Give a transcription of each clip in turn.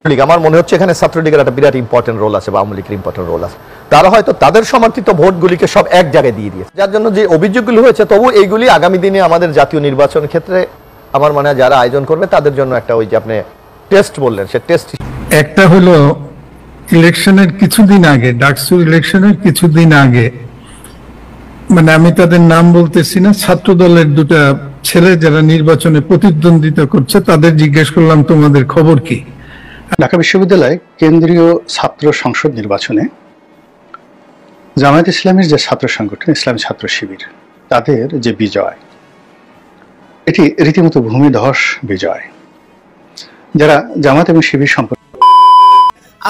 আমার মনে হচ্ছে এখানে ছাত্রলীগের একটা বিরাট ইম্পর্টেন্ট রোল আছে বা আওয়ামী লীগের ইম্পর্টেন্ট রোল আছে। তারা হয়তো তাদের সমর্থিত ভোটগুলিকে সব এক জায়গায় দিয়ে দিয়েছে, যার জন্য যে অভিযোগগুলো হয়েছে তবু এইগুলি আগামী দিনে আমাদের জাতীয় নির্বাচন ক্ষেত্রে আমার মনে হয় যারা আয়োজন করবে তাদের জন্য একটা ওই যে আপনি টেস্ট বললেন সে টেস্ট। একটা হলো ইলেকশনের কিছুদিন আগে, ডাকসু ইলেকশনের কিছুদিন আগে, মানে আমি তাদের নাম বলতেছি না, ছাত্র দলের দুটা ছেলে যারা নির্বাচনে প্রতিদ্বন্দ্বিতা করছে তাদের জিজ্ঞেস করলাম তোমাদের খবর কি। ঢাকা বিশ্ববিদ্যালয় কেন্দ্রীয় ছাত্র সংসদ নির্বাচনে জামায়াত ইসলামের যে ছাত্র সংগঠন ইসলামী ছাত্র শিবির তাদের যে বিজয়, এটি রীতিমতো ভূমিধস বিজয়। যারা জামায়াত এবং শিবির সম্পর্কে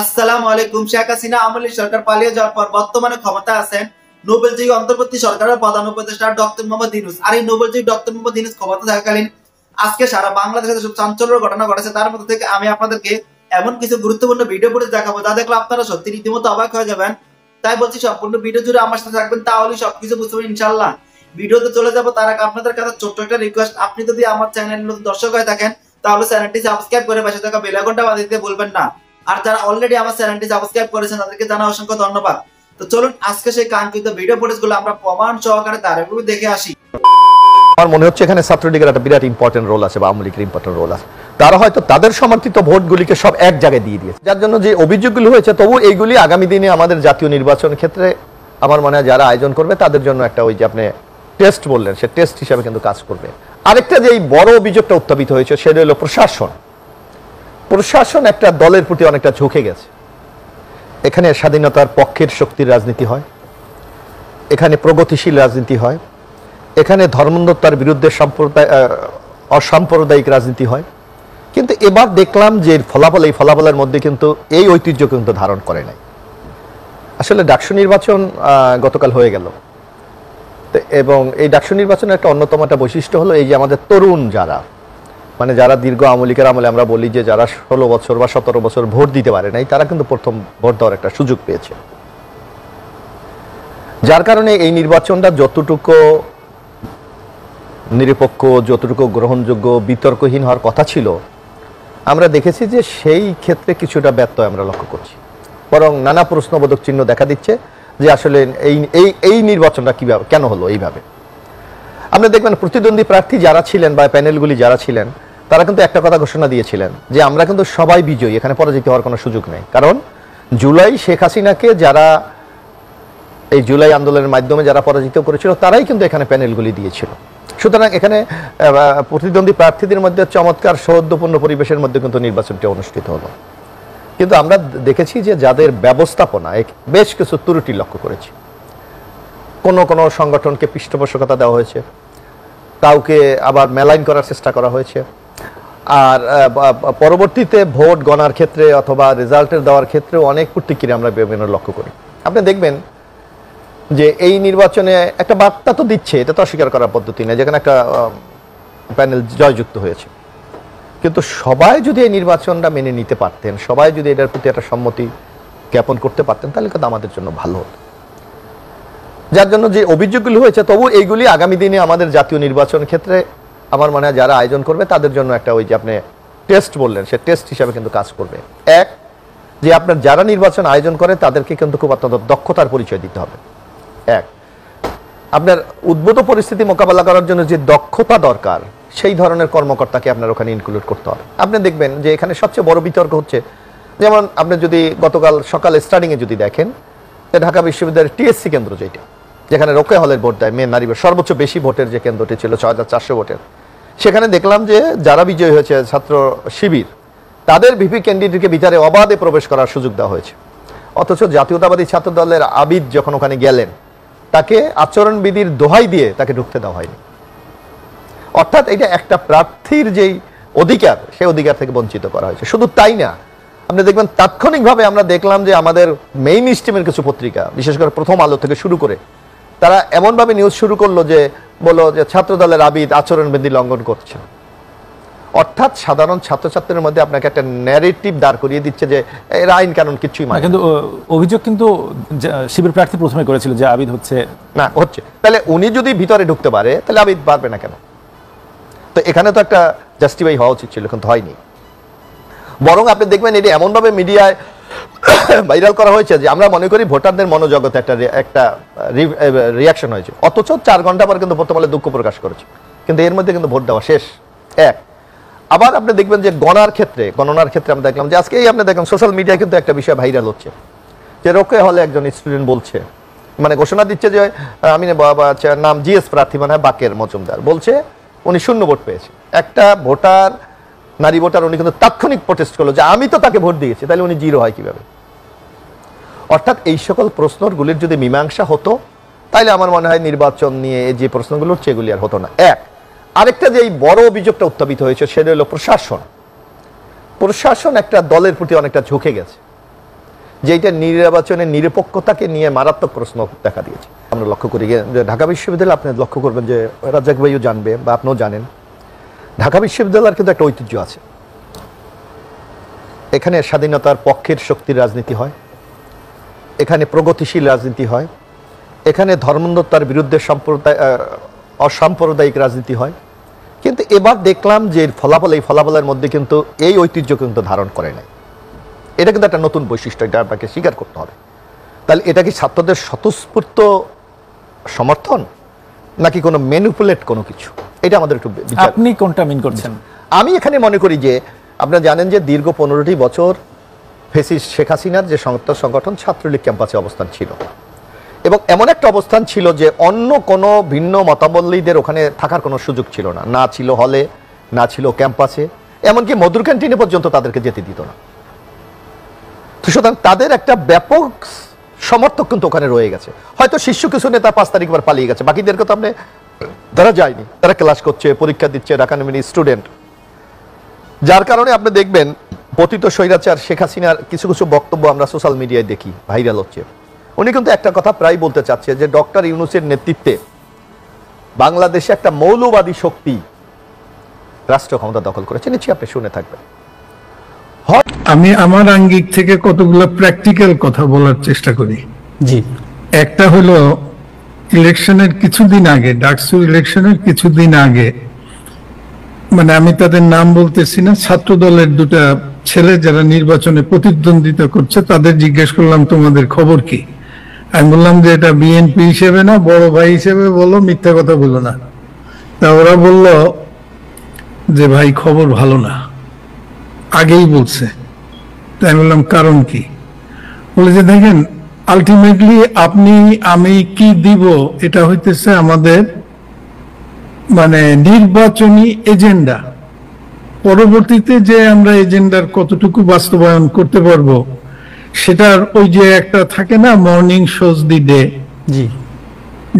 আসসালামু আলাইকুম। শেখ হাসিনা আমলি সরকার পালিয়ে যাওয়ার পর বর্তমানে ক্ষমতা আছেন নোবেলজয়ী অন্তর্বর্তী সরকারের প্রধান উপদেষ্টা ডক্টর মোহাম্মদ ইউনূস। আর এই নোবেলজয়ী ডক্টর মোহাম্মদ ইউনূস ক্ষমতা থাকাকালীন আজকে সারা বাংলাদেশে যেসব চাঞ্চল্যের ঘটনা ঘটেছে তার মধ্যে থেকে আমি আপনাদেরকে এমন কিছু গুরুত্বপূর্ণ ভিডিও ফুটেজ দেখাবো যা দেখলে আপনারা সত্যি রীতিমতো অবাক হয়ে যাবেন। তাই বলছি সম্পূর্ণ ভিডিও জুড়ে আমার সাথে থাকবেন, তাহলে সবকিছু বুঝতে পারবেন ইনশাআল্লাহ। ভিডিওতে চলে যাবো তার আগে আপনাদের কাছে ছোট্ট একটা রিকোয়েস্ট, আপনি যদি আমার চ্যানেলের নতুন দর্শক হয়ে থাকেন তাহলে চ্যানেলটি সাবস্ক্রাইব করে পাশে থাকা বেল আইকনটা বাজিয়ে দিতে ভুলবেন না। আর যারা অলরেডি আমার চ্যানেলটি সাবস্ক্রাইব করেছেন তাদেরকে জানা অসংখ্য ধন্যবাদ। তো চলুন আজকে সেই কাঙ্ক্ষিত ভিডিও ফুটেজগুলো আমরা প্রমাণ সহকারে ধারাবাহিকভাবে দেখে আসি। আমার মনে হচ্ছে এখানে ছাত্রলীগের একটা বিরাট ইম্পর্টেন্ট রোল আছে বা আওয়ামী লীগের ইম্পর্টেন্ট রোল আছে। তারা হয়তো তাদের সমর্থিত ভোটগুলিকে সব এক জায়গায় দিয়ে দিয়েছে, যার জন্য যে অভিযোগগুলো হয়েছে তবু এইগুলি আগামী দিনে আমাদের জাতীয় নির্বাচন ক্ষেত্রে আমার মনে হয় যারা আয়োজন করবে তাদের জন্য একটা ওই যে আপনি টেস্ট বললেন সে টেস্ট হিসাবে কিন্তু কাজ করবে। আরেকটা যে এই বড় অভিযোগটা উত্থাপিত হয়েছে সেটা হলো প্রশাসন একটা দলের প্রতি অনেকটা ঝুঁকে গেছে। এখানে স্বাধীনতার পক্ষের শক্তির রাজনীতি হয়, এখানে প্রগতিশীল রাজনীতি হয়, এখানে ধর্মান্ধতার বিরুদ্ধে অসাম্প্রদায়িক রাজনীতি হয়। কিন্তু এবার দেখলাম যে এই ফলাফলের মধ্যে কিন্তু এই ঐতিহ্য কিন্তু ধারণ করে নাই। আসলে ডাকসু নির্বাচন গতকাল হয়ে গেল, এবং এই ডাকসু নির্বাচনের একটা অন্যতম একটা বৈশিষ্ট্য হলো এই যে আমাদের তরুণ যারা, মানে যারা দীর্ঘ আওয়ামী লীগের আমলে আমরা বলি যে যারা 16 বছর বা 17 বছর ভোট দিতে পারে নাই, তারা কিন্তু প্রথম ভোট দেওয়ার একটা সুযোগ পেয়েছে। যার কারণে এই নির্বাচনটা যতটুকু নিরপেক্ষ, যতটুকু গ্রহণযোগ্য, বিতর্কহীন হওয়ার কথা ছিল, আমরা দেখেছি যে সেই ক্ষেত্রে কিছুটা ব্যত্যয় আমরা লক্ষ্য করছি। বরং নানা প্রশ্নবোধক চিহ্ন দেখা দিচ্ছে যে আসলে এই নির্বাচনটা কিভাবে কেন হলো এইভাবে। আপনি দেখবেন প্রতিদ্বন্দ্বী প্রার্থী যারা ছিলেন বা প্যানেলগুলি যারা ছিলেন তারা কিন্তু একটা কথা ঘোষণা দিয়েছিলেন যে আমরা কিন্তু সবাই বিজয়ী, এখানে পরাজিত হওয়ার কোনো সুযোগ নেই। কারণ জুলাই শেখ হাসিনাকে যারা এই জুলাই আন্দোলনের মাধ্যমে যারা পরাজিত করেছিল তারাই কিন্তু এখানে প্যানেলগুলি দিয়েছিল। সুতরাং এখানে প্রতিদ্বন্দ্বী প্রার্থীদের মধ্যে চমৎকার সৌহার্দ্যপূর্ণ পরিবেশের মধ্যে কিন্তু নির্বাচনটি অনুষ্ঠিত হলো। কিন্তু আমরা দেখেছি যে যাদের ব্যবস্থাপনায় বেশ কিছু ত্রুটি লক্ষ্য করেছি। কোনো সংগঠনকে পৃষ্ঠপোষকতা দেওয়া হয়েছে, কাউকে আবার মেলাইন করার চেষ্টা করা হয়েছে, আর পরবর্তীতে ভোট গণার ক্ষেত্রে অথবা রেজাল্টের দেওয়ার ক্ষেত্রে অনেক প্রতিক্রিয়া আমরা বিভিন্ন লক্ষ্য করি। আপনি দেখবেন যে এই নির্বাচনে একটা বার্তা তো দিচ্ছে, এটা তো অস্বীকার করার পদ্ধতি নেই, যেখানে একটা প্যানেল জয়যুক্ত হয়েছে। কিন্তু সবাই যদি এই নির্বাচনটা মেনে নিতে পারতেন, সবাই যদি এটার প্রতি একটা সম্মতি জ্ঞাপন করতে পারতেন, তাহলে কিন্তু আমাদের জন্য ভালো হতো। যার জন্য যে অভিযোগগুলো হয়েছে তবু এইগুলি আগামী দিনে আমাদের জাতীয় নির্বাচন ক্ষেত্রে আমার মনে হয় যারা আয়োজন করবে তাদের জন্য একটা ওই যে আপনি টেস্ট বললেন সে টেস্ট হিসাবে কিন্তু কাজ করবে। এক, যে আপনার যারা নির্বাচন আয়োজন করে তাদেরকে কিন্তু খুব অত্যন্ত দক্ষতার পরিচয় দিতে হবে। এক, আপনার উদ্ভূত পরিস্থিতি মোকাবেলা করার জন্য যে দক্ষতা দরকার সেই ধরনের কর্মকর্তাকে আপনার ওখানে ইনক্লুড করতে হবে। আপনি দেখবেন যে এখানে সবচেয়ে বড় বিতর্ক হচ্ছে, যেমন আপনি যদি গতকাল সকালে স্টার্টিংয়ে যদি দেখেন ঢাকা বিশ্ববিদ্যালয়ের টিএসসি কেন্দ্র যেখানে রোকেয়া হলের ভোট দেয় মেয়ে নারী, সর্বোচ্চ বেশি ভোটের যে কেন্দ্রটি ছিল 6400 ভোটের, সেখানে দেখলাম যে যারা বিজয়ী হয়েছে ছাত্র শিবির তাদের ভিপি ক্যান্ডিডেটকে ভিতরে অবাধে প্রবেশ করার সুযোগ দেওয়া হয়েছে। অথচ জাতীয়তাবাদী ছাত্র দলের আবিদ যখন ওখানে গেলেন তাকে আচরণবিধির দোহাই দিয়ে তাকে ঢুকতে দেওয়া হয়নি। অর্থাৎ এটা একটা প্রার্থীর যেই অধিকার সেই অধিকার থেকে বঞ্চিত করা হয়েছে। শুধু তাই না, আপনি দেখবেন তাৎক্ষণিকভাবে আমরা দেখলাম যে আমাদের মেইন স্ট্রিমের কিছু পত্রিকা, বিশেষ করে প্রথম আলো থেকে শুরু করে, তারা এমনভাবে নিউজ শুরু করলো যে বলো যে ছাত্র দলের আবিদ আচরণবিধি লঙ্ঘন করছে। অর্থাৎ সাধারণ ছাত্রছাত্রীদের মধ্যে আপনাকে একটা ন্যারেটিভ দাঁড় করিয়ে দিচ্ছে যে এরা আইন কানুন কিছুই মানে। কিন্তু অভিযোগ কিন্তু শিবির প্রার্থী প্রথমে করেছিল যে আবিদ হচ্ছে তাহলে উনি যদি ভিতরে ঢুকতে পারে তাহলে আবিদ পারবে না কেন? তো এখানে তো একটা জাস্টিফাই হওয়া উচিত ছিল, কিন্তু হয়নি। বরং আপনি দেখবেন এটি এমনভাবে মিডিয়ায় ভাইরাল করা হয়েছে যে আমরা মনে করি ভোটারদের মনোজগতে একটা রিয়াকশন হয়েছে, অথচ 4 ঘন্টা পর কিন্তু প্রথম আলো দুঃখ প্রকাশ করেছে, কিন্তু এর মধ্যে কিন্তু ভোট দেওয়া শেষ। এক, আবার আপনি দেখবেন যে গণনার ক্ষেত্রে আমরা দেখলাম যে আজকেই আপনি দেখলাম সোশ্যাল মিডিয়ায় কিন্তু একটা বিষয় ভাইরাল হচ্ছে যে রোকেয়া হলে একজন স্টুডেন্ট বলছে, মানে ঘোষণা দিচ্ছে যে আমি নাম জিএস প্রার্থী মানে বাকের মজুমদার বলছে উনি 0 ভোট পেয়েছে। একটা ভোটার, নারী ভোটার, উনি কিন্তু তাৎক্ষণিক প্রোটেস্ট করলো যে আমি তো তাকে ভোট দিয়েছি, তাহলে উনি 0 হয় কিভাবে? অর্থাৎ এই সকল প্রশ্নগুলির যদি মীমাংসা হতো তাহলে আমার মনে হয় নির্বাচন নিয়ে যে প্রশ্নগুলো হচ্ছে এগুলি আর হতো না। এক, আরেকটা যে এই বড় অভিযোগটা উত্থাপিত হয়েছে সেটা হলো প্রশাসন একটা দলের প্রতি অনেকটা ঝুঁকে গেছে, যে এটা নির্বাচনের নিরপেক্ষতাকে নিয়ে মারাত্মক প্রশ্ন দেখা দিয়েছে। আমরা লক্ষ্য করি যে ঢাকা বিশ্ববিদ্যালয়, আপনি লক্ষ্য করবেন যে রাজ্জাক ভাইও জানবে বা আপনিও জানেন, ঢাকা বিশ্ববিদ্যালয়ের কিন্তু একটা ঐতিহ্য আছে। এখানে স্বাধীনতার পক্ষের শক্তির রাজনীতি হয়, এখানে প্রগতিশীল রাজনীতি হয়, এখানে ধর্মান্ধতার বিরুদ্ধে অসাম্প্রদায়িক রাজনীতি হয়। কিন্তু এবার দেখলাম যে এই ফলাফলের মধ্যে কিন্তু এই ঐতিহ্য কিন্তু ধারণ করে নাই। এটা কিন্তু একটা নতুন বৈশিষ্ট্য, এটা আপনাকে স্বীকার করতে হবে। তাহলে এটা কি ছাত্রদের স্বতঃস্ফূর্ত সমর্থন নাকি কোনো ম্যানিপুলেট কোনো কিছু? এটা আমাদের একটু বিচার। আপনি কোনটা মিন করছেন? আমি এখানে মনে করি যে আপনারা জানেন যে দীর্ঘ 15টি বছর ফ্যাসিস্ট শেখ হাসিনার যে সংগঠন ছাত্রলীগ ক্যাম্পাসে অবস্থান ছিল, এবং এমন একটা অবস্থান ছিল যে অন্য কোনো ভিন্ন মতাবলম্বীদের ওখানে থাকার কোনো সুযোগ ছিল না, না ছিল হলে, না ছিল ক্যাম্পাসে, এমনকি মধুর ক্যান্টিনে পর্যন্ত তাদেরকে যেতে দিত না। সুতরাং তাদের একটা ব্যাপক সমর্থক কিন্তু ওখানে রয়ে গেছে। হয়তো শীর্ষ কিছু নেতা 5 তারিখ বার পালিয়ে গেছে, বাকিদেরকে তো আপনি, তারা যায়নি, তারা ক্লাস করছে, পরীক্ষা দিচ্ছে, ঢাকা ইউনিভার্সিটির স্টুডেন্ট। যার কারণে আপনি দেখবেন পতিত স্বৈরাচার শেখ হাসিনার কিছু কিছু বক্তব্য আমরা সোশ্যাল মিডিয়ায় দেখি ভাইরাল হচ্ছে। উনি কিন্তু একটা কথা প্রায় বলতে চাচ্ছে যে ডক্টর ইউনূসের নেতৃত্বে বাংলাদেশে একটা মৌলবাদী শক্তি রাষ্ট্র ক্ষমতা দখল করেছে। নিশ্চয়ই আপনি শুনে থাকবেন। আমি আমার আঙ্গিক থেকে কতগুলো প্র্যাকটিক্যাল কথা বলার চেষ্টা করি। জি, একটা হলো ইলেকশনের কিছুদিন আগে, ডাকসু ইলেকশনের কিছুদিন আগে, মানে আমি তাদের নাম বলতেছি না, ছাত্র দলের 2টা ছেলে যারা নির্বাচনে প্রতিদ্বন্দ্বিতা করছে তাদের জিজ্ঞেস করলাম তোমাদের খবর কি? আমি বললাম যে এটা বিএনপি হিসেবে না, বড় ভাই হিসেবে বলো, মিথ্যা কথা বলো না। তা ওরা বলল যে ভাই খবর ভালো না, আগেই বলছে। তাই আমি বললাম কারণ কি? বলে যে দেখেন, আলটিমেটলি আপনি আমি কি দিব এটা হইতেছে আমাদের মানে নির্বাচনী এজেন্ডা। পরবর্তীতে যে আমরা এজেন্ডার কতটুকু বাস্তবায়ন করতে পারবো সেটার ওই যে একটা থাকে না, মর্নিং শোজ দি ডে। জি,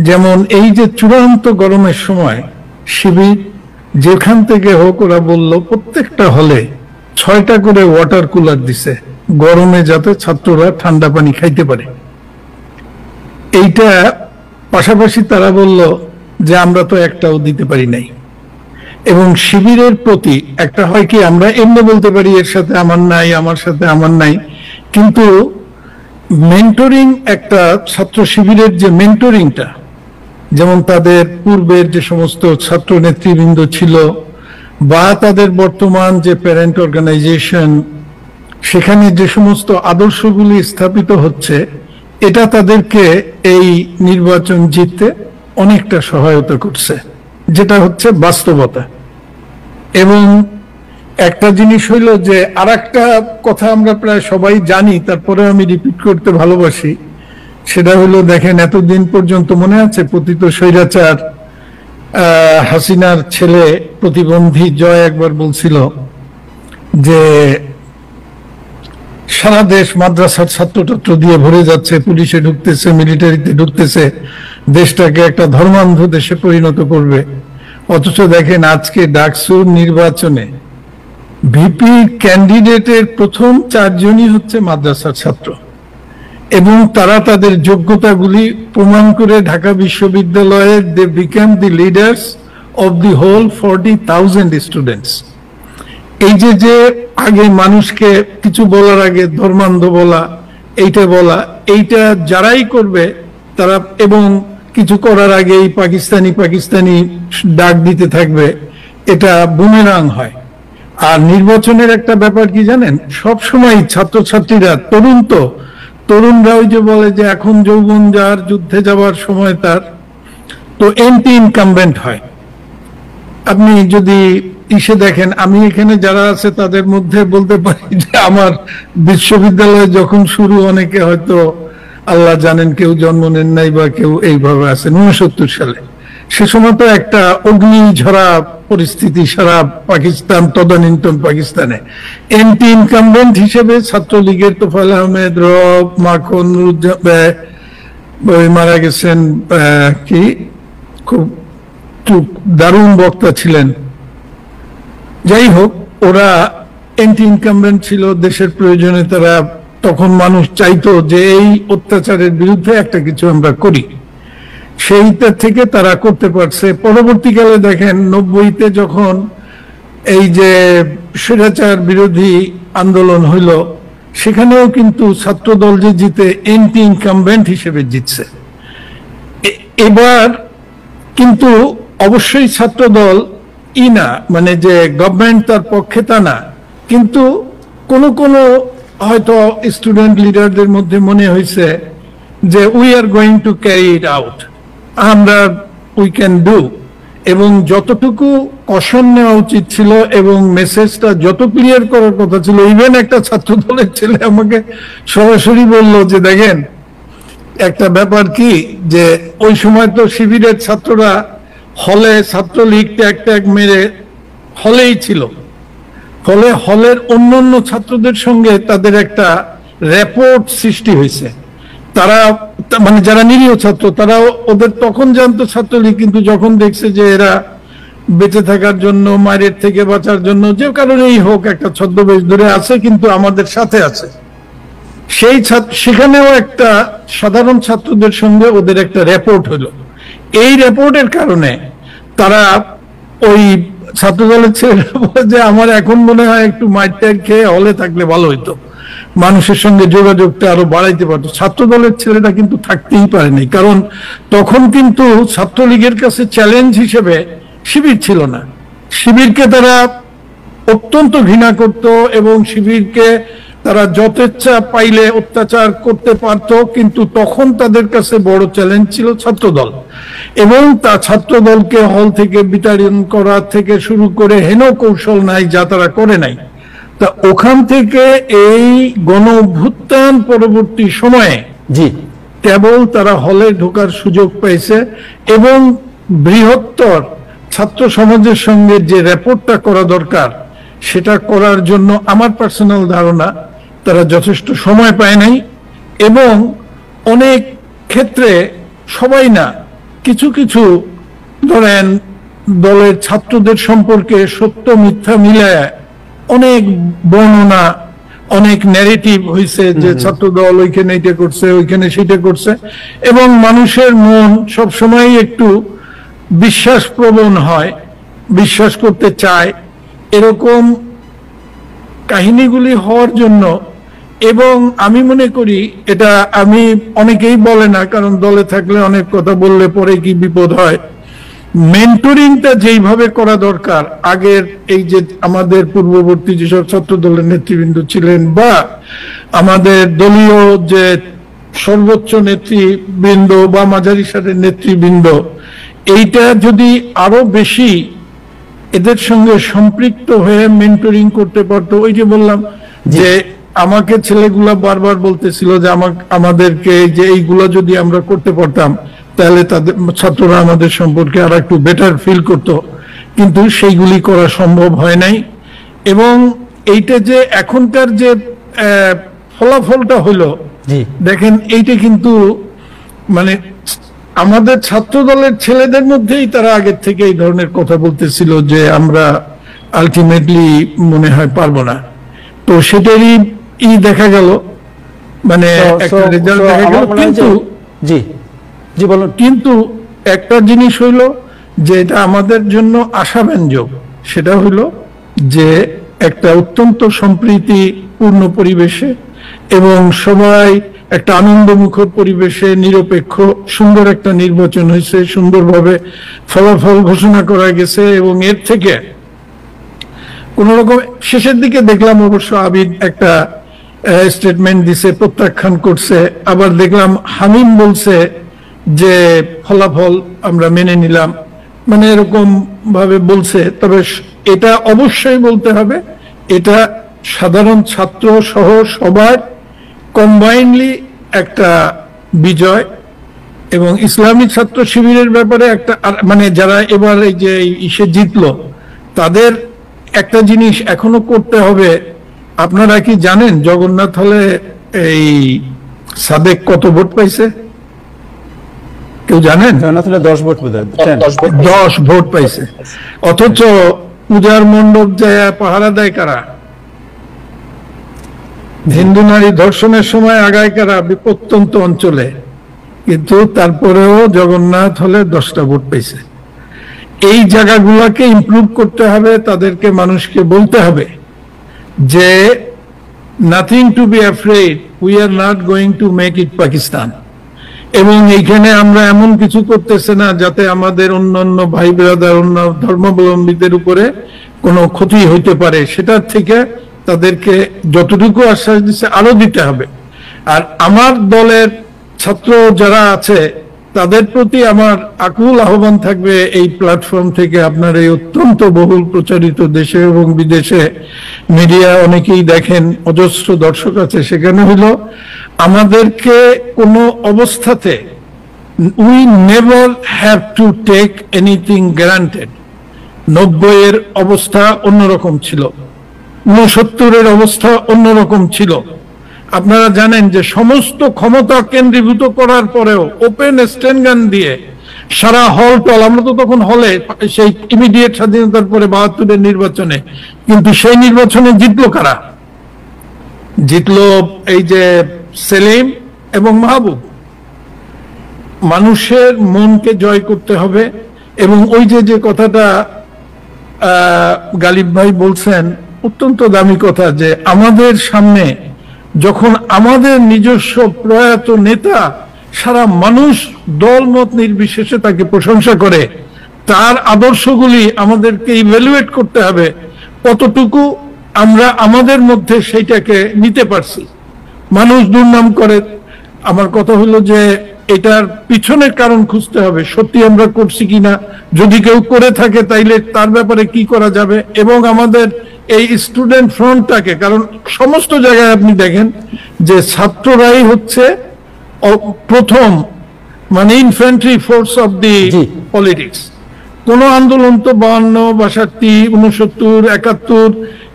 যেমন এই যে চূড়ান্ত গরমের সময় শিবির যেখান থেকে হোক, ওরা বলল প্রত্যেকটা হলে 6টা করে ওয়াটার কুলার দিছে, গরমে যাতে ছাত্ররা ঠান্ডা পানি খাইতে পারে। এইটা পাশাপাশি তারা বলল যে আমরা তো একটাও দিতে পারি নাই। এবং শিবিরের প্রতি একটা হয় কি, আমরা এমনি বলতে পারি এর সাথে আমার নাই, আমার সাথে আমার নাই, কিন্তু মেন্টরিং, একটা ছাত্র শিবিরের যে মেন্টরিংটা, যেমন তাদের পূর্বের যে সমস্ত ছাত্র নেতৃবৃন্দ ছিল বা তাদের বর্তমান যে প্যারেন্ট অর্গানাইজেশন, সেখানে যে সমস্ত আদর্শগুলি স্থাপিত হচ্ছে, এটা তাদেরকে এই নির্বাচন জিততে অনেকটা সহায়তা করছে, যেটা হচ্ছে বাস্তবতা। এবং একটা জিনিস হইল যে আর একটা কথা আমরা প্রায় সবাই জানি, তারপরে আমি রিপিট করতে ভালোবাসি, সেটা হলো দেখেন এতদিন পর্যন্ত মনে আছে পতিত স্বৈরাচার হাসিনার ছেলে প্রতিবন্ধী জয় একবার বলছিল যে সারা দেশ মাদ্রাসার ছাত্রটাত্র দিয়ে ভরে যাচ্ছে, পুলিশে ঢুকতেছে, মিলিটারিতে ঢুকতেছে, দেশটাকে একটা ধর্মান্ধ দেশে পরিণত করবে। অথচ দেখেন আজকে ডাকসুর নির্বাচনে ভিপি ক্যান্ডিডেটের প্রথম 4 জনই হচ্ছে মাদ্রাসার ছাত্র, এবং তারা তাদের যোগ্যতাগুলি প্রমাণ করে ঢাকা বিশ্ববিদ্যালয়ে they became the leaders of the whole 40,000 students. এই যে আগে মানুষকে কিছু বলার আগে ধর্মান্ধ বলা, এইটা যারাই করবে তারা, এবং কিছু করার আগেই পাকিস্তানি ডাক দিতে থাকবে, এটা বুমেরাং হয়। আর নির্বাচনের একটা ব্যাপার কি জানেন, সব সময় ছাত্রছাত্রীরা তরুণরা ওই যে বলে যে এখন যৌবন যার, যুদ্ধে যাওয়ার সময় তার, তো এন্টি ইনকামবেন্ট হয়। আপনি যদি ইসে দেখেন, আমি এখানে যারা আছে তাদের মধ্যে বলতে পারি যে আমার বিশ্ববিদ্যালয়ে যখন শুরু, অনেকে হয়তো আল্লাহ জানেন কেউ জন্ম নেন নাই বা কেউ এইভাবে আছেন 69 সালে। সে সময় তো একটা অগ্নিঝরা পরিস্থিতি সারা পাকিস্তান, তদানীন্তন পাকিস্তানে। এন্টি ইনকামবেন্ট হিসেবে ছাত্রলীগের তোফায়েল আহমেদ, রব, মাখন, মারা গেছেন, কি খুব দারুণ বক্তা ছিলেন। যাই হোক, ওরা এন্টি ইনকামবেন্ট ছিল, দেশের প্রয়োজনে তারা, তখন মানুষ চাইতো যে এই অত্যাচারের বিরুদ্ধে একটা কিছু আমরা করি, সেইটা থেকে তারা করতে পারছে। পরবর্তীকালে দেখেন 90-তে যখন এই যে স্বৈরাচার বিরোধী আন্দোলন হইল, সেখানেও কিন্তু ছাত্রদল যে জিতে এন্টি ইনকামবেন্ট হিসেবে জিতছে। এবার কিন্তু অবশ্যই ছাত্রদল না, মানে যে গভর্নমেন্ট তার পক্ষে তা না, কিন্তু কোন হয়তো স্টুডেন্ট লিডারদের মধ্যে মনে হয়েছে যে we are going to carry it out, আমরা উই ক্যান ডু, এবং যতটুকু কশন নেওয়া উচিত ছিল এবং মেসেজটা যত ক্লিয়ার করার কথা ছিল। ইভেন একটা ছাত্র দলের ছেলে আমাকে সরাসরি বলল যে দেখেন একটা ব্যাপার কি, যে ওই সময় তো শিবিরের ছাত্ররা হলে ছাত্রলীগ ট্যাগ মেরে হলেই ছিল, ফলে হলের অন্যান্য ছাত্রদের সঙ্গে তাদের একটা রেপোর্ট সৃষ্টি হয়েছে। তারা মানে যারা নিরীহ ছাত্র, তারা ওদের তখন জানতো ছাত্রলীগ, কিন্তু যখন দেখছে যে এরা বেঁচে থাকার জন্য, মায়ের থেকে বাঁচার জন্য, যে কারণেই হোক একটা ছদ্মবেশ ধরে আছে কিন্তু আমাদের সাথে আছে, সেই সেখানেও একটা সাধারণ ছাত্রদের সঙ্গে ওদের একটা রেপোর্ট হলো। এই রেপোর্টের কারণে তারা ওই ছাত্রদলের ছেলেরা বলে যে আমার এখন মনে হয় একটু মাইরটার খেয়ে হলে থাকলে ভালো হইতো, মানুষের সঙ্গে যোগাযোগটা আরো বাড়াইতে পারতো। ছাত্রদলের ছেলেরা কিন্তু থাকতেই পারেনি, কারণ তখন কিন্তু ছাত্রলীগের কাছে চ্যালেঞ্জ হিসেবে শিবির ছিল না। শিবিরকে তারা অত্যন্ত ঘৃণা করত এবং শিবিরকে তারা যথেচ্ছা পাইলে অত্যাচার করতে পারত, কিন্তু তখন তাদের কাছে বড় চ্যালেঞ্জ ছিল ছাত্রদল, এবং তা ছাত্রদলকে হল থেকে বিতাড়ন করা থেকে শুরু করে হেন কৌশল নাই যা তারা করে নাই। তা ওখান থেকে এই গণ অভ্যুত্থান পরবর্তী সময়ে জি কেবল তারা হলে ঢোকার সুযোগ পাইছে, এবং বৃহত্তর ছাত্র সমাজের সঙ্গে যে রেপোর্টটা করা দরকার সেটা করার জন্য আমার পার্সোনাল ধারণা তারা যথেষ্ট সময় পায় নাই, এবং অনেক ক্ষেত্রে সবাই না, কিছু কিছু ধরেন দলের ছাত্রদের সম্পর্কে সত্য মিথ্যা মিলায় অনেক বর্ণনা, অনেক ন্যারেটিভ হয়েছে যে ছাত্র দল ওইখানে এটা করছে, ওইখানে সেটা করছে, এবং মানুষের মন সবসময় একটু বিশ্বাস প্রবণ হয়, বিশ্বাস করতে চায় এরকম কাহিনীগুলি হওয়ার জন্য। এবং আমি মনে করি এটা, আমি অনেকেই বলে না, কারণ দলে থাকলে অনেক কথা বললে পরে কি বিপদ হয়, মেন্টরিংটা যেইভাবে করা দরকার, আগের এই যে আমাদের পূর্ববর্তী যেসব ছাত্র দলের নেতৃবৃন্দ ছিলেন বা আমাদের দলীয় যে সর্বোচ্চ নেতৃবৃন্দ বা মাঝারি সারের নেতৃবৃন্দ, এইটা যদি আরো বেশি এদের সঙ্গে সম্পৃক্ত হয়ে মেন্টরিং করতে পারতো। ওই যে বললাম যে আমাকে ছেলেগুলা বারবার বলতেছিল যে আমাদেরকে যে এইগুলা যদি আমরা করতে পারতাম তাহলে তাদের ছাত্ররা আমাদের সম্পর্কে আর একটু বেটার ফিল করতো, কিন্তু সেইগুলি করা সম্ভব হয় নাই। এবং এইটা যে এখনকার যে ফলাফলটা হলো, দেখেন এইটা কিন্তু মানে আমাদের ছাত্র দলের ছেলেদের মধ্যেই তারা আগের থেকে এই ধরনের কথা বলতেছিল যে আমরা আলটিমেটলি মনে হয় পারবো না। তো সেটারই দেখা গেল, মানে একটা রেজাল্ট দেখা গেল। কিন্তু জি জি বলুন। কিন্তু একটা জিনিস হইল যে এটা আমাদের জন্য আশাব্যঞ্জক, সেটা হইল যে একটা অত্যন্ত সম্প্রীতিপূর্ণ পরিবেশে এবং সবাই একটা আনন্দমুখর পরিবেশে নিরপেক্ষ সুন্দর একটা নির্বাচন হয়েছে, সুন্দরভাবে ফলাফল ঘোষণা করা গেছে, এবং এর থেকে কোন রকম শেষের দিকে দেখলাম অবশ্য আবিদ একটা স্টেটমেন্ট দিছে, প্রত্যাখ্যান করছে, আবার দেখলাম হামিম বলছে যে ফলাফল আমরা মেনে নিলাম, মানে এরকম ভাবে বলছে। তবে এটা অবশ্যই বলতে হবে, এটা সাধারণ ছাত্র সহ সবার কম্বাইনলি একটা বিজয়। এবং ইসলামী ছাত্র শিবিরের ব্যাপারে একটা মানে যারা এবার এই যে ইসে জিতলো, তাদের একটা জিনিস এখনো করতে হবে। আপনারা কি জানেন জগন্নাথ হলে এই সাদেক কত ভোট পাইছে? কেউ জানেন? 10 ভোট বোধহয়, 10 ভোট পাইছে। অথচ পূজার মণ্ডপ যায় পাহারা দেয় কারা? হিন্দু নারী ধর্ষণের সময় আগায় কারা? প্রত্যন্ত অঞ্চলে। কিন্তু তারপরেও জগন্নাথ হলে 10টা ভোট পাইছে। এই জায়গাগুলোকে ইমপ্রুভ করতে হবে, তাদেরকে মানুষকে বলতে হবে যে nothing to be afraid, we are not going to make it Pakistan. এবং এইখানে আমরা এমন কিছু করতেছে না যাতে আমাদের অন্যান্য ভাই ব্রাদার, অন্য ধর্মাবলম্বীদের উপরে কোনো ক্ষতি হইতে পারে, সেটার থেকে তাদেরকে যতটুকু আশ্বাস দিচ্ছে আরো দিতে হবে। আর আমার দলের ছাত্র যারা আছে তাদের প্রতি আমার আকুল আহ্বান থাকবে এই প্ল্যাটফর্ম থেকে, আপনার এই অত্যন্ত বহুল প্রচারিত দেশে এবং বিদেশে মিডিয়া অনেকেই দেখেন, অজস্র দর্শক আছে, সেখানে হলো আমাদেরকে কোনো অবস্থাতে we never have to take anything guaranteed. 90-এর অবস্থা অন্যরকম ছিল, 69-এর অবস্থা অন্যরকম ছিল। আপনারা জানেন যে সমস্ত ক্ষমতা কেন্দ্রীভূত করার পরেও ওপেন স্টেনগান দিয়ে সারা হল টল, আমরা তো তখন হলে সেই ইমিডিয়েট স্বাধীনতার পরে 72-এর নির্বাচনে, কিন্তু সেই নির্বাচনে জিতলো কারা? জিতলো এই যে সেলিম এবং মাহবুব। মানুষের মনকে জয় করতে হবে। এবং ওই যে কথাটা গালিব ভাই বলছেন, অত্যন্ত দামি কথা, যে আমাদের সামনে যখন আমাদের নিজস্ব প্রয়াত নেতা সারা মানুষ দলমত নির্বিশেষে তাকে প্রশংসা করে, তার আদর্শগুলি আমাদেরকে ইভ্যালুয়েট করতে হবে কতটুকু আমরা আমাদের মধ্যে সেইটাকে নিতে পারছি। মানুষ দুর্নাম করে, আমার কথা হলো যে এটার পিছনের কারণ খুঁজতে হবে, সত্যি আমরা করছি কিনা, যদি কেউ করে থাকে তাইলে তার ব্যাপারে কি করা যাবে। এবং আমাদের এই স্টুডেন্ট ফ্রন্টটাকে, কারণ সমস্ত জায়গায় আপনি দেখেন যে ছাত্ররাই হচ্ছে প্রথম মানে infantry force of the politics. কোন আন্দোলন তো 52, 62, 69, 71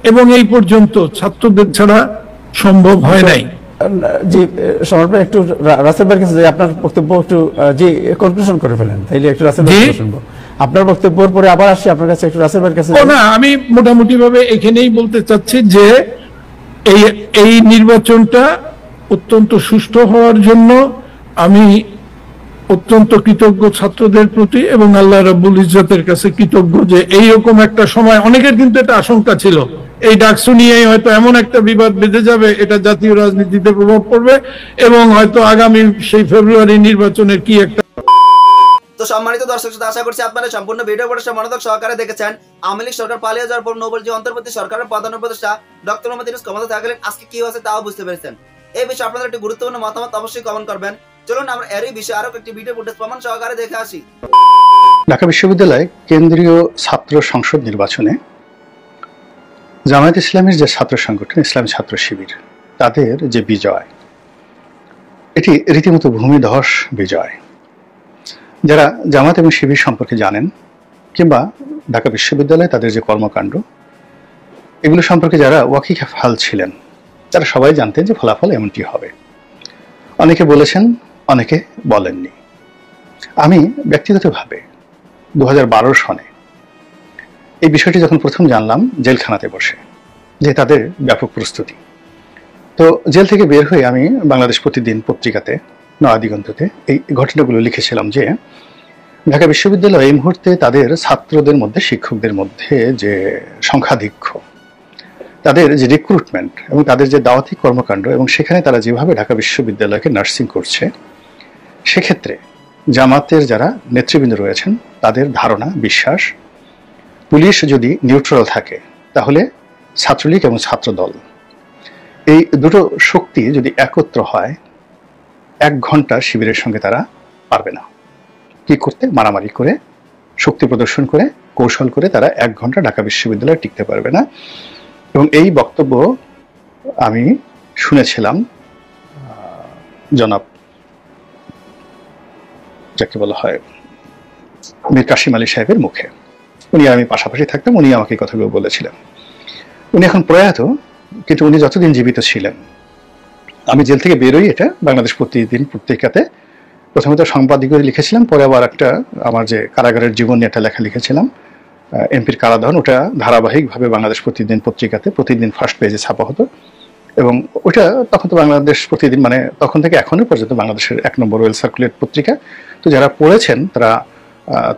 এবং এই পর্যন্ত ছাত্রদের ছাড়া সম্ভব হয় নাই। জি সম্রাট ভাই, একটু রাসেল ভাইয়ের কাছে আপনার বক্তব্য একটু জি কনক্লুশন করে ফেলেন, তাইলে একটু রাসেল ভাই শুনবো আপনার বক্তব্যের পরে। আবার আসি আপনার কাছে, একটু রাসেল ভাইয়ের কাছে। না, আমি মোটামুটি ভাবে এখানেই বলতে চাচ্ছি যে এই নির্বাচনটা অত্যন্ত সুষ্ঠু হওয়ার জন্য আমি অত্যন্ত কৃতজ্ঞ ছাত্রদের প্রতি এবং আল্লাহ রাব্বুল ইজ্জতের কাছে কৃতজ্ঞ যে এইরকম একটা সময়, অনেকের কিন্তু এটা আশঙ্কা ছিল এই ডাকসু নিয়েই হয়তো এমন একটা বিবাদ বেঁধে যাবে, এটা জাতীয় রাজনীতিতে প্রভাব পড়বে এবং হয়তো আগামী সেই ফেব্রুয়ারি নির্বাচনের কি একটা। তো সম্মানিত দর্শক, আশা করছি আপনারা সম্পূর্ণ ভিডিও পড়ে মনোযোগ সহকারে দেখেছেন। আওয়ামী লীগ সরকার পালিয়ে যাওয়ার পর নোবেলজয়ী অন্তর্বর্তী সরকারের প্রধান উপদেষ্টা ডক্টর মোহাম্মদ ইউনূস ক্ষমতা থাকলেন, আজকে কি হয়েছে তাও বুঝতে পেরেছেন। এই বিষয়ে আপনাদের একটি গুরুত্বপূর্ণ মতামত অবশ্যই কমেন্ট করবেন। চলুন আমরা এরই বিষয়ে আরো একটি ভিডিও ফুটেজ প্রমাণ সহকারে দেখে আসি। ঢাকা বিশ্ববিদ্যালয় কেন্দ্রীয় ছাত্র সংসদ নির্বাচনে জামায়াত ইসলামীর যে ছাত্র সংগঠন ইসলামী ছাত্র শিবির, তাদের যে বিজয়, এটি রীতিমতো ভূমিধস বিজয়। যারা জামায়াত এবং শিবির সম্পর্কে জানেন কিংবা ঢাকা বিশ্ববিদ্যালয়ে তাদের যে কর্মকাণ্ড, এগুলো সম্পর্কে যারা ওয়াকিবহাল ছিলেন, তারা সবাই জানতেন যে ফলাফল এমনটি হবে। অনেকে বলেছেন, অনেকে বলেননি। আমি ব্যক্তিগতভাবে 2012 সনে এই বিষয়টি যখন প্রথম জানলাম জেলখানাতে বসে, যে তাদের ব্যাপক প্রস্তুতি, তো জেল থেকে বের হয়ে আমি বাংলাদেশ প্রতিদিন পত্রিকাতে, নয়াদিগন্ততে এই ঘটনাগুলো লিখেছিলাম যে ঢাকা বিশ্ববিদ্যালয় এই মুহূর্তে তাদের ছাত্রদের মধ্যে, শিক্ষকদের মধ্যে যে সংখ্যাধিক্য, তাদের যে রিক্রুটমেন্ট এবং তাদের যে দাওয়াতি কর্মকাণ্ড এবং সেখানে তারা যেভাবে ঢাকা বিশ্ববিদ্যালয়কে নার্সিং করছে, সেক্ষেত্রে জামাতের যারা নেতৃবৃন্দ রয়েছেন তাদের ধারণা, বিশ্বাস, পুলিশ যদি নিউট্রাল থাকে তাহলে ছাত্রলীগ এবং ছাত্রদল, এই দুটো শক্তি যদি একত্র হয় 1 ঘন্টা শিবিরের সঙ্গে তারা পারবে না। কি করতে? মারামারি করে, শক্তি প্রদর্শন করে, কৌশল করে তারা 1 ঘন্টা ঢাকা বিশ্ববিদ্যালয়ে টিকতে পারবে না। এবং এই বক্তব্য আমি শুনেছিলাম জনাব যাকে বলা হয় মীর কাসিম আলী সাহেবের মুখে। উনি আর আমি পাশাপাশি থাকতাম, উনি আমাকে এই কথাগুলো বলেছিলেন। উনি এখন প্রয়াত, কিন্তু উনি যতদিন জীবিত ছিলেন, আমি জেল থেকে বেরোই, এটা বাংলাদেশ প্রতিদিন পত্রিকাতে প্রথমে তো সম্পাদকীয় লিখেছিলাম, পরে আবার একটা আমার যে কারাগারের জীবন নিয়ে একটা লেখা লিখেছিলাম, এমপির কারাদহন, ওটা ধারাবাহিকভাবে বাংলাদেশ প্রতিদিন পত্রিকাতে প্রতিদিন ফার্স্ট পেজে ছাপা হতো। এবং ওটা তখন তো বাংলাদেশ প্রতিদিন, মানে তখন থেকে এখনো পর্যন্ত বাংলাদেশের 1 নম্বর ওয়েল সার্কুলেট পত্রিকা। তো যারা পড়েছেন তারা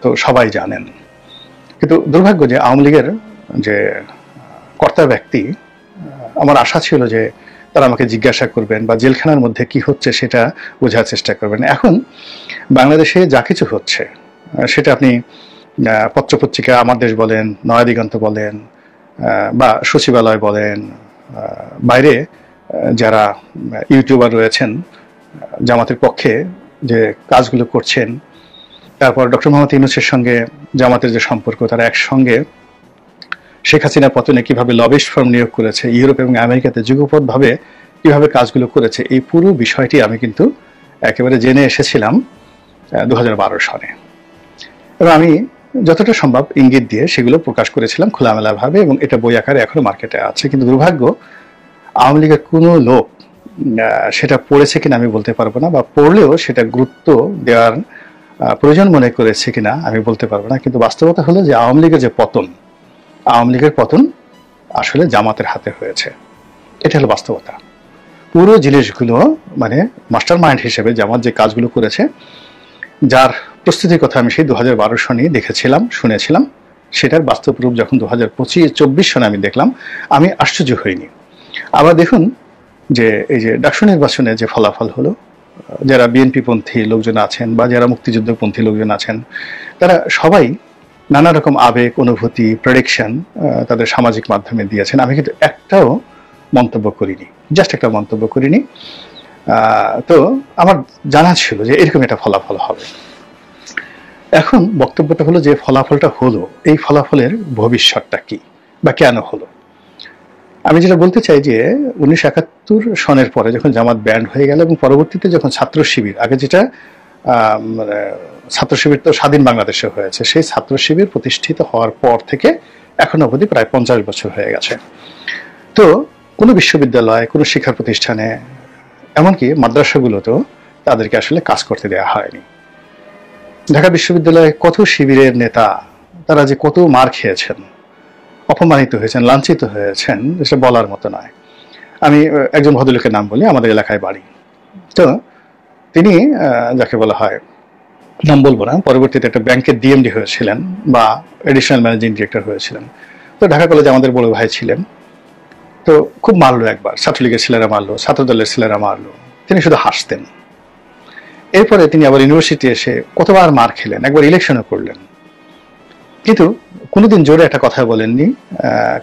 তো সবাই জানেন। কিন্তু দুর্ভাগ্য যে আওয়ামী লীগের যে কর্তা ব্যক্তি, আমার আশা ছিল যে তারা আমাকে জিজ্ঞাসা করবেন বা জেলখানার মধ্যে কি হচ্ছে সেটা বোঝার চেষ্টা করবেন। এখন বাংলাদেশে যা কিছু হচ্ছে সেটা আপনি পত্রপত্রিকা, আমার দেশ বলেন, নয়া দিগন্ত বলেন, বা সচিবালয় বলেন, বাইরে যারা ইউটিউবার রয়েছেন জামাতের পক্ষে যে কাজগুলো করছেন, তারপর ডক্টর মোহাম্মদ ইউনূসের সঙ্গে জামাতের যে সম্পর্ক, তারা একসঙ্গে শেখ হাসিনা পতনে কিভাবে লবিস্ট ফার্ম নিয়োগ করেছে, ইউরোপ এবং আমেরিকাতে যুগপৎভাবে কিভাবে কাজগুলো করেছে, এই পুরো বিষয়টি আমি কিন্তু একেবারে জেনে এসেছিলাম 2012 সালে। এবং আমি যতটা সম্ভব ইঙ্গিত দিয়ে সেগুলো প্রকাশ করেছিলাম খোলামেলাভাবে, এবং এটা বই আকারে এখনো মার্কেটে আছে। কিন্তু দুর্ভাগ্য আওয়ামী লীগের কোনো লোক সেটা পড়েছে কিনা আমি বলতে পারবো না, বা পড়লেও সেটা গুরুত্ব দেওয়ার প্রয়োজন মনে করেছে কিনা আমি বলতে পারবো না। কিন্তু বাস্তবতা হলো যে আওয়ামী লীগের যে পতন, আওয়ামী লীগের পতন আসলে জামাতের হাতে হয়েছে। এটা হলো বাস্তবতা। পুরো জিনিসগুলো মানে মাস্টার মাইন্ড হিসেবে জামাত যে কাজগুলো করেছে, যার প্রস্তুতির কথা আমি সেই 2012 সনে দেখেছিলাম, শুনেছিলাম, সেটার বাস্তব রূপ যখন 2024 সনে আমি দেখলাম, আমি আশ্চর্য হইনি। আবার দেখুন যে এই যে ডাকসু নির্বাচনে যে ফলাফল হলো, যারা বিএনপি পন্থী লোকজন আছেন বা যারা মুক্তিযুদ্ধপন্থী লোকজন আছেন, তারা সবাই নানা রকম আবেগ, অনুভূতি, প্রেডিকশন তাদের সামাজিক মাধ্যমে দিয়েছেন। আমি কিন্তু একটাও মন্তব্য করিনি, জাস্ট একটা মন্তব্য করিনি। তো আমার জানা ছিল যে এরকম একটা ফলাফল হবে। এখন বক্তব্যটা হলো যে ফলাফলটা হলো, এই ফলাফলের ভবিষ্যৎটা কি বা কেন হলো। আমি যেটা বলতে চাই যে 1971 সনের পরে যখন জামাত ব্যান্ড হয়ে গেল এবং পরবর্তীতে যখন ছাত্র শিবির, আগে যেটা ছাত্র শিবির তো স্বাধীন বাংলাদেশে হয়েছে, সেই ছাত্র শিবির প্রতিষ্ঠিত হওয়ার পর থেকে এখন অবধি প্রায় 50 বছর হয়ে গেছে। তো কোনো বিশ্ববিদ্যালয়, কোনো শিক্ষা প্রতিষ্ঠানে, এমনকি মাদ্রাসাগুলোতেও তাদেরকে আসলে কাজ করতে দেওয়া হয়নি। ঢাকা বিশ্ববিদ্যালয়ে কত শিবিরের নেতা, তারা যে কত মার খেয়েছেন, অপমানিত হয়েছেন, লাঞ্ছিত হয়েছেন, সেটা বলার মতো নয়। আমি একজন ভদ্রলোকের নাম বলি, আমাদের এলাকায় বাড়ি। তো তিনি যাকে বলা হয়, নাম বলবো না, পরবর্তীতে একটা ব্যাংকের ডিএমডি হয়েছিলেন বা এডিশনাল ম্যানেজিং ডিরেক্টর হয়েছিলেন। তো ঢাকা কলেজে আমাদের বড় ভাই ছিলেন। তো খুব মারলো একবার, ছাত্রলীগের ছেলেরা মারলো, ছাত্রদলের ছেলেরা মারলো, তিনি শুধু হাসতেন। এরপরে তিনি আবার ইউনিভার্সিটি এসে কতবার মার খেলেন, একবার ইলেকশনও করলেন, কিন্তু কোনোদিন জোরে একটা কথা বলেননি,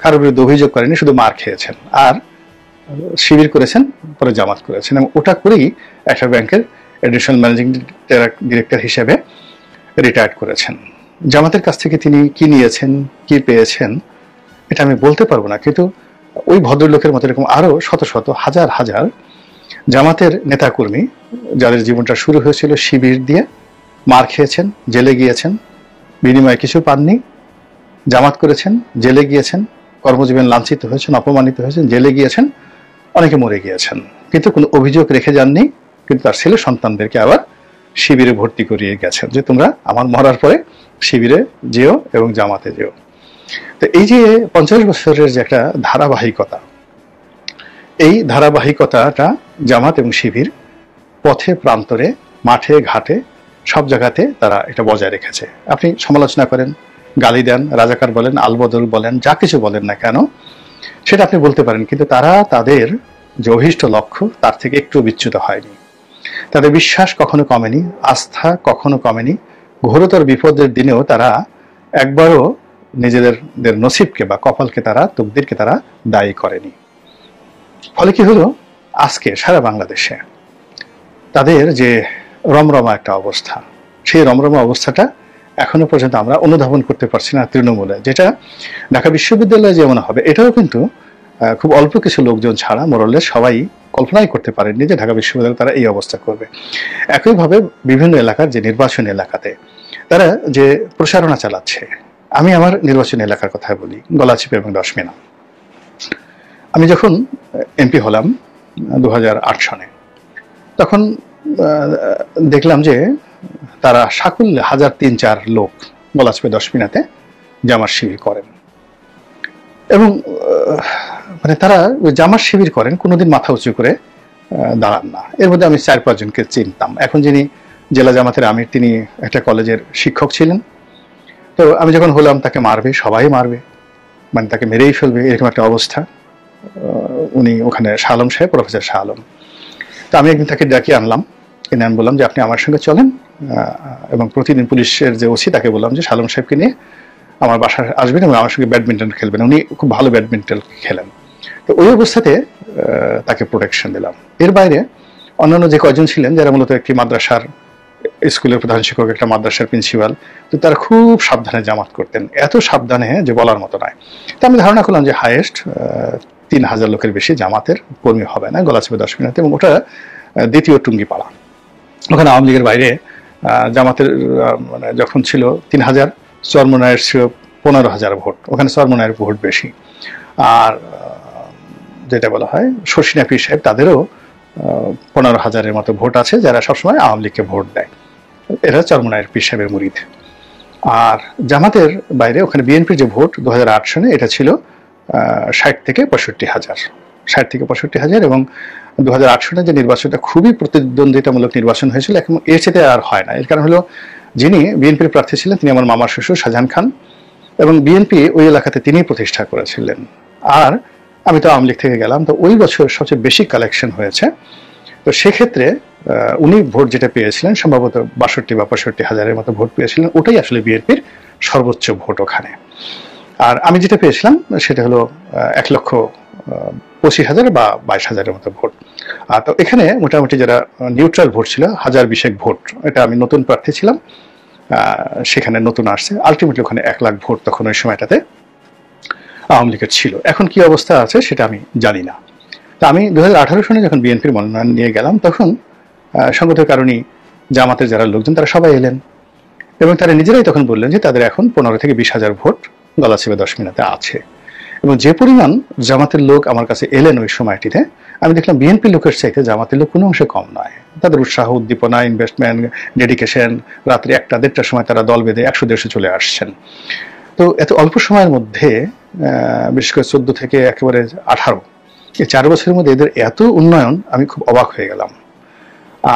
কারোর বিরুদ্ধে অভিযোগ করেননি, শুধু মার খেয়েছেন আর শিবির করেছেন, পরে জামাত করেছেন। এবং ওটা করেই একটা ব্যাংকের এডিশনাল ম্যানেজিং ডিরেক্টর হিসেবে রিটায়ার্ড করেছেন। জামাতের কাছ থেকে তিনি কি নিয়েছেন, কি পেয়েছেন, এটা আমি বলতে পারবো না। কিন্তু ওই ভদ্রলোকের মতো এরকম আরো শত শত হাজার হাজার জামাতের নেতাকর্মী, যাদের জীবনটা শুরু হয়েছিল শিবির দিয়ে, মার খেয়েছেন, জেলে গিয়েছেন, বিনিময়ে কিছু পাননি, জামাত করেছেন, জেলে গিয়েছেন, কর্মজীবন লাঞ্ছিত হয়েছেন, অপমানিত হয়েছেন, জেলে গিয়েছেন, অনেকে মরে গিয়েছেন, কিন্তু কোনো অভিযোগ রেখে যাননি। কিন্তু তার ছেলে সন্তানদেরকে আবার শিবিরে ভর্তি করিয়ে গেছেন যে তোমরা আমার মরার পরে শিবিরে যেও এবং জামাতে যেও। তো এই যে 50 বছরের যে একটা ধারাবাহিকতা, এই ধারাবাহিকতাটা জামাত এবং শিবির পথে প্রান্তরে, মাঠে ঘাটে, সব জায়গাতে তারা এটা বজায় রেখেছে। আপনি সমালোচনা করেন, গালি দেন, রাজাকার বলেন, আলবদল বলেন, যা কিছু বলেন না কেন সেটা আপনি বলতে পারেন, কিন্তু তারা তাদের যে অভীষ্ট লক্ষ্য তার থেকে একটু বিচ্যুত হয়নি। তাদের বিশ্বাস কখনো কমেনি, আস্থা কখনো কমেনি। ঘোরতর বিপদের দিনেও তারা একবারও নিজেদের নসিবকে বা কপালকে তারা, তকদিরকে তারা দায়ী করেনি। ফলে কি হলো, আজকে সারা বাংলাদেশে তাদের যে রমরমা একটা অবস্থা, সেই রমরমা অবস্থাটা এখনো পর্যন্ত আমরা অনুধাবন করতে পারছি না তৃণমূলে। যেটা ঢাকা বিশ্ববিদ্যালয়ে যেমন হবে, এটাও কিন্তু খুব অল্প কিছু লোকজন ছাড়া মোরলে সবাই কল্পনাই করতে পারেননি যে ঢাকা বিশ্ববিদ্যালয়ে তারা এই অবস্থা করবে। একইভাবে বিভিন্ন এলাকার যে নির্বাচনী এলাকাতে তারা যে প্রচারণা চালাচ্ছে, আমি আমার নির্বাচনী এলাকার কথা বলি, গলাচিপা এবং দশমিনা। আমি যখন এমপি হলাম 2008 সনে, তখন দেখলাম যে তারা সাকুল্যে 1003-4 লোক গলাচিপা দশমিনাতে জামাত শিবির করেন, এবং মানে তারা জামাত শিবির করেন, কোনোদিন মাথা উঁচু করে দাঁড়ান না। এর মধ্যে আমি 4-5 জনকে চিনতাম। এখন যিনি জেলা জামাতের আমির, তিনি একটা কলেজের শিক্ষক ছিলেন। তো আমি যখন হলাম, তাকে মারবে, সবাই মারবে, মানে তাকে মেরেই ফেলবে, এরকম একটা অবস্থা। উনি ওখানে শাহ আলম সাহেব, প্রফেসর শাহ আলম। তো আমি একদিন তাকে ডাকি আনলাম, এনে আমি বললাম যে আপনি আমার সঙ্গে চলেন, এবং প্রতিদিন পুলিশের যে ওসি তাকে বললাম যে শাহ আলম সাহেবকে নিয়ে আমার বাসায় আসবেন এবং আমার সঙ্গে ব্যাডমিন্টন খেলবেন। উনি খুব ভালো ব্যাডমিন্টন খেলেন। তো ওই অবস্থাতে তাকে প্রোটেকশন দিলাম। এর বাইরে অন্যান্য যে কয়জন ছিলেন, যারা মূলত একটি মাদ্রাসার স্কুলের প্রধান শিক্ষক, একটা মাদ্রাসার প্রিন্সিপাল, তো তারা খুব সাবধানে জামাত করতেন, এত সাবধানে যে বলার মতো নয়। তো আমি ধারণা করলাম যে হাইয়েস্ট 3000 লোকের বেশি জামাতের কর্মী হবে না গলাচিপা দশমিনাতে, এবং ওটা দ্বিতীয় টুঙ্গিপাড়া। ওখানে আওয়ামী লীগের বাইরে জামাতের মানে যখন ছিল 3000, চরমনায়ের ছিল 15,000 ভোট, ওখানে চরমনায়ের ভোট বেশি। আর যেটা বলা হয় শর্ষিনা পীর সাহেব, তাদেরও 15,000-এর মতো ভোট আছে, যারা সবসময় আওয়ামী লীগকে ভোট দেয়। এরা চরমনায়ের পীর সাহেবের মুরিদ। আর জামাতের বাইরে ওখানে বিএনপির যে ভোট 2008 সনে, এটা ছিল 60 থেকে 65,000, 60 থেকে 65,000। এবং 2008 সনে যে নির্বাচনটা খুবই প্রতিদ্বন্দ্বিতামূলক নির্বাচন হয়েছিল, এখন এর চেয়ে আর হয় না। এর কারণ হলো, যিনি বিএনপির প্রার্থী ছিলেন তিনি আমার মামার শ্বশুর শাহজাহান খান, এবং বিএনপি ওই এলাকাতে তিনিই প্রতিষ্ঠা করেছিলেন। আর আমি তো আওয়ামী লীগ থেকে গেলাম, তো ওই বছর সবচেয়ে বেশি কালেকশন হয়েছে। তো সেক্ষেত্রে উনি ভোট যেটা পেয়েছিলেন, সম্ভবত 62 বা 65,000-এর মতো ভোট পেয়েছিলেন, ওটাই আসলে বিএনপির সর্বোচ্চ ভোট ওখানে। আর আমি যেটা পেয়েছিলাম সেটা হলো 1,25,000 বা 22,000-এর মতো ভোট। তো এখানে মোটামুটি যারা নিউট্রাল ভোট ছিল 1020 ভোট। এটা আমি নতুন প্রার্থী ছিলাম, সেখানে নতুন আসছে। আলটিমেটলি ওখানে 1 লাখ ভোট তখন ওই সময়টাতে আওয়ামী লীগের ছিল। এখন কি অবস্থা আছে সেটা আমি জানি না। তা আমি 2018 সনে যখন বিএনপির মনোনয়ন নিয়ে গেলাম, তখন সঙ্গত কারণে জামাতের যারা লোকজন তারা সবাই এলেন, এবং তারা নিজেরাই তখন বললেন যে তাদের এখন 15 থেকে 20,000 ভোট গলাচিপা দশমিনাতে আছে। এবং যে পরিমাণ জামাতের লোক আমার কাছে এলেন ওই সময়টিতে, আমি দেখলাম বিএনপি লোকের চাইতে জামাতের লোক কোনো অংশে কম নয়। তাদের উৎসাহ, উদ্দীপনা, ইনভেস্টমেন্ট, ডেডিকেশন, রাত্রি 1টা-1.5টার সময় তারা দল বেঁধে 100-150 চলে আসছেন। তো এত অল্প সময়ের মধ্যে, বিশেষ করে 14 থেকে একেবারে 18, এই 4 বছরের মধ্যে এদের এত উন্নয়ন, আমি খুব অবাক হয়ে গেলাম।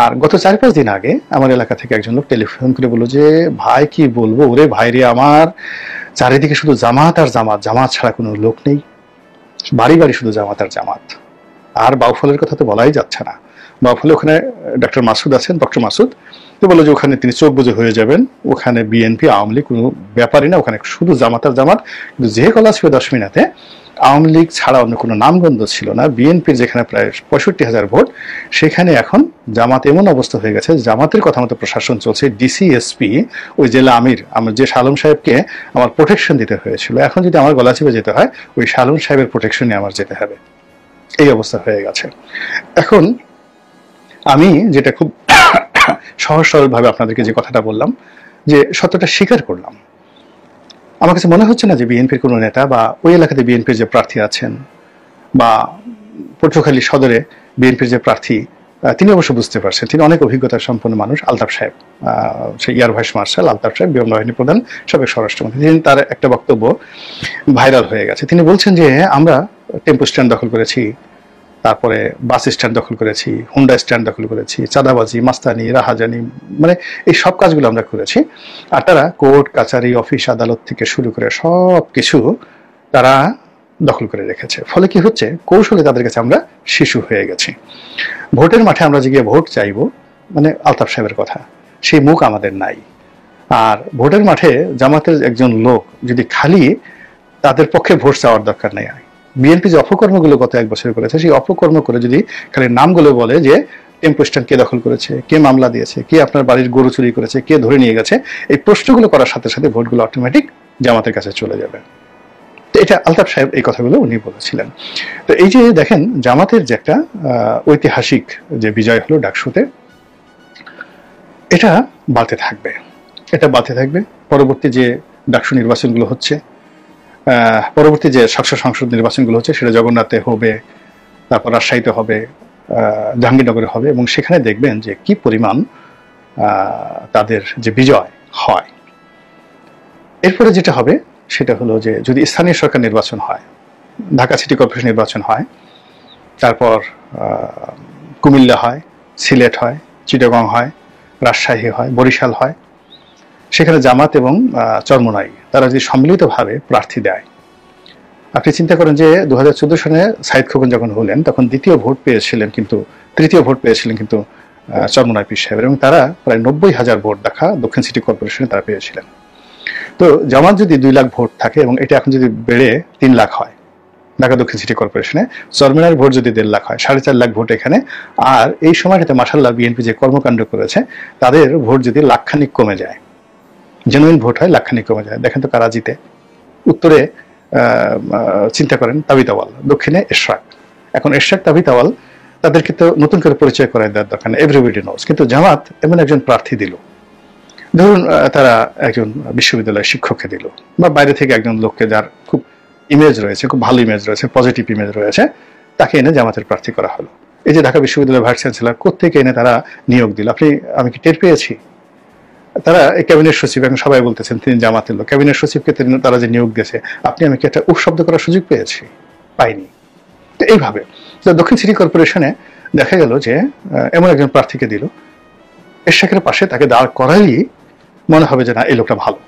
আর গত 4-5 দিন আগে আমার এলাকা থেকে একজন লোক টেলিফোন করে বলল যে, ভাই কি বলবো, ওরে ভাইরে, আমার চারিদিকে শুধু জামাত আর জামাত, জামাত ছাড়া কোনো লোক নেই, বাড়ি বাড়ি শুধু জামাত আর জামাত। আর বাউফলের কথা তো বলাই যাচ্ছে না। বাউফলে ওখানে ডক্টর মাসুদ আছেন, ডক্টর মাসুদ, তো বললো যে ওখানে তিনি চোখ বুজে হয়ে যাবেন, ওখানে বিএনপি আওয়ামী লীগ কোনো ব্যাপারই না, ওখানে শুধু জামাত আর জামাত। কিন্তু যে গলাচিপা দশমিনাতে আওয়ামী লীগ ছাড়া অন্য কোনো নামগন্ধ ছিল না, বিএনপির যেখানে প্রায় 65,000 ভোট, সেখানে এখন জামাত এমন অবস্থা হয়ে গেছে, জামাতের কথা মতো প্রশাসন চলছে। ডিসি, এসপি, ওই জেলা আমির, আমার যে শাহ আলম সাহেবকে আমার প্রোটেকশন দিতে হয়েছিল, এখন যদি আমার গলাচিপা যেতে হয়, ওই শাহ আলম সাহেবের প্রোটেকশনে আমার যেতে হবে। এই অবস্থা হয়ে গেছে। এখন আমি যেটা খুব সহজ সরলভাবে আপনাদেরকে যে কথাটা বললাম, যে সত্যটা স্বীকার করলাম। আমার কাছে মনে হচ্ছে না যে বিএনপির কোনো নেতা বা ওই এলাকাতে বিএনপির যে প্রার্থী আছেন, বা পটুয়াখালী সদরে বিএনপির যে প্রার্থী, তিনি অবশ্য বুঝতে পারছেন, তিনি অনেক অভিজ্ঞতা সম্পন্ন মানুষ, আলতাফ সাহেব, সেই এয়ার ভাইস মার্শাল আলতাফ সাহেব, বিমান বাহিনী প্রধান, সাবেক স্বরাষ্ট্রমন্ত্রী। তিনি, তার একটা বক্তব্য ভাইরাল হয়ে গেছে। তিনি বলছেন যে আমরা টেম্পো স্ট্যান্ড দখল করেছি, তারপরে বাস স্ট্যান্ড দখল করেছি, হুন্ডা স্ট্যান্ড দখল করেছি, চাঁদাবাজি, মাস্তানি, রাহাজানি, মানে এই সব কাজগুলো আমরা করেছি। আর তারা কোর্ট কাচারি, অফিস আদালত থেকে শুরু করে সব কিছু তারা দখল করে রেখেছে। ফলে কি হচ্ছে, কৌশলে তাদের কাছে আমরা শিশু হয়ে গেছি। ভোটের মাঠে আমরা যে গিয়ে ভোট চাইবো, মানে আলতাফ সাহেবের কথা, সেই মুখ আমাদের নাই। আর ভোটের মাঠে জামাতের একজন লোক যদি খালি তাদের পক্ষে ভোট চাওয়ার দরকার নেই, বিএনপি যে অপকর্মগুলো গত 1 বছর করেছে সেই অপকর্ম করে যদি খালি নামগুলো বলে যে টেম্পো স্ট্যান্ড কে দখল করেছে, কে মামলা দিয়েছে, কে আপনার বাড়ির গরু চুরি করেছে, কে ধরে নিয়ে গেছে, এই প্রশ্নগুলো করার সাথে সাথে ভোটগুলো অটোমেটিক জামাতের কাছে চলে যাবে। তো এটা আলতাফ সাহেব এই কথাগুলো উনি বলেছিলেন। তো এই যে দেখেন জামাতের যে একটা ঐতিহাসিক যে বিজয় হলো ডাকসুতে, এটা বাড়তে থাকবে, এটা বাড়তে থাকবে। পরবর্তী যে ডাকসু নির্বাচনগুলো হচ্ছে, পরবর্তী যে সংসদ নির্বাচনগুলো হচ্ছে, সেটা জগন্নাথে হবে, তারপর রাজশাহীতে হবে, জাহাঙ্গীরনগরে হবে, এবং সেখানে দেখবেন যে কি পরিমাণ তাদের যে বিজয় হয়। এরপরে যেটা হবে সেটা হলো যে যদি স্থানীয় সরকার নির্বাচন হয়, ঢাকা সিটি কর্পোরেশন নির্বাচন হয়, তারপর কুমিল্লা হয়, সিলেট হয়, চিটাগং হয়, রাজশাহী হয়, বরিশাল হয়, সেখানে জামাত এবং চরমোনাই তারা যদি সম্মিলিতভাবে প্রার্থী দেয়, আপনি চিন্তা করেন যে 2014 সালে সাইদ খোকন যখন হলেন তখন তৃতীয় ভোট পেয়েছিলেন কিন্তু চরমোনাই পীর সাহেব, এবং তারা প্রায় 90,000 ভোট ঢাকা দক্ষিণ সিটি কর্পোরেশনে তারা পেয়েছিলেন। তো জামাত যদি 2 লাখ ভোট থাকে এবং এটা এখন যদি বেড়ে 3 লাখ হয় ঢাকা দক্ষিণ সিটি কর্পোরেশনে, চরমোনাইয়ের ভোট যদি 1.5 লাখ হয়, 4.5 লাখ ভোট এখানে। আর এই সময়টাতে মাশাআল্লাহ বিএনপি যে কর্মকাণ্ড করেছে, তাদের ভোট যদি লাখখানিক কমে যায়, জেনুইন ভোট হয় লাখখানিক কমে যায়, দেখেন তো কারা জিতে। উত্তরে চিন্তা করেন তাবিতাওয়াল, দক্ষিণে এশরাক। এখন এশরাক তাবিতাওয়াল তাদেরকে তো নতুন করে পরিচয় করায় দেওয়ার দরকার নেই, এভরিবডি নোজ। কিন্তু জামাত এমন একজন প্রার্থী দিল, ধরুন তারা একজন বিশ্ববিদ্যালয়ের শিক্ষককে দিল, বা বাইরে থেকে একজন লোককে যার খুব ইমেজ রয়েছে, খুব ভালো ইমেজ রয়েছে, পজিটিভ ইমেজ রয়েছে, তাকে এনে জামাতের প্রার্থী করা হলো। এই যে ঢাকা বিশ্ববিদ্যালয়ের ভাইস চ্যান্সেলর কোত্থেকে এনে তারা নিয়োগ দিল, আমি কি টের পেয়েছি? তারা এই ক্যাবিনেট সচিব, এখন সবাই বলতেছেন তিনি জামাতের লোক, ক্যাবিনেট সচিবকে তারা যে নিয়োগ দিয়েছে, আমি কি একটা উপশব্দ করার সুযোগ পেয়েছি? পাইনি। তো এইভাবে দক্ষিণ সিটি কর্পোরেশনে দেখা গেল যে এমন একজন প্রার্থীকে দিল, এরশাকের পাশে তাকে দাঁড় করাইই মনে হবে যে না এই লোকটা ভালো,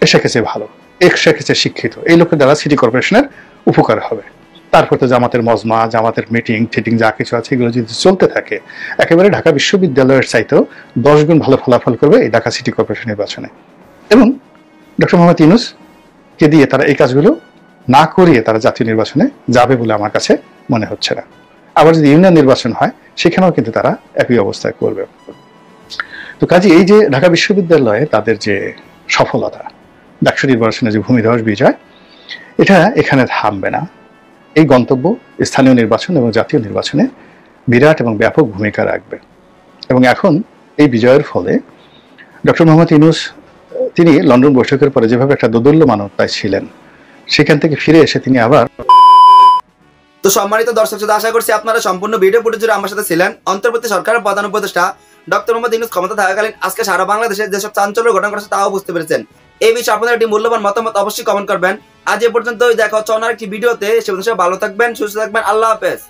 এরশাকের চেয়ে ভালো, এরশাকের চেয়ে শিক্ষিত, এই লোকের দ্বারা সিটি কর্পোরেশনের উপকার হবে। তারপর তো জামাতের মজমা, জামাতের মিটিং টিটিং যা কিছু আছে, এগুলো যদি চলতে থাকে, একেবারে ঢাকা বিশ্ববিদ্যালয়ের চাইতেও 10 গুণ ভালো ফলাফল করবে এই ঢাকা সিটি কর্পোরেশন নির্বাচনে। এবং ডক্টর মোহাম্মদ ইউনূসকে দিয়ে তারা এই কাজগুলো না করিয়ে তারা জাতীয় নির্বাচনে যাবে বলে আমার কাছে মনে হচ্ছে না। আবার যদি ইউনিয়ন নির্বাচন হয়, সেখানেও কিন্তু তারা একই অবস্থায় করবে। তো কাজে এই যে ঢাকা বিশ্ববিদ্যালয়ে তাদের যে সফলতা, ডাকসু নির্বাচনে যে ভূমিধস বিজয়, এটা এখানে থামবে না। এই গন্তব্য স্থানীয় নির্বাচন এবং জাতীয় নির্বাচনে বিরাট এবং ব্যাপক ভূমিকা রাখবে। এবং এখন এই বিজয়ের ফলে ডক্টর মোহাম্মদ ইউনূস তিনি লন্ডন বৈঠকের পরে যেভাবে একটা দোদুল্যমান অবস্থায় ছিলেন, সেখান থেকে ফিরে এসে তিনি আবার। তো সম্মানিত দর্শক শ্রোতা, আশা করছি আপনারা সম্পূর্ণ ভিডিও ফুটেজ জুড়ে আমার সাথে ছিলেন। অন্তর্বর্তী সরকারের প্রধান উপদেষ্টা ডক্টর মোহাম্মদ ইউনূস ক্ষমতা থাকাকালীন আজকে সারা বাংলাদেশে যেসব চাঞ্চল্য ঘটনা ঘটেছে তাও বুঝতে পেরেছেন। এই বিষয়ে আপনাদের একটি মূল্যবান মতামত অবশ্যই কমেন্ট করবেন। আজ এ পর্যন্তই, দেখা হচ্ছে অন্য একটি ভিডিওতে। সে ভালো থাকবেন, সুস্থ থাকবেন, আল্লাহ হাফেজ।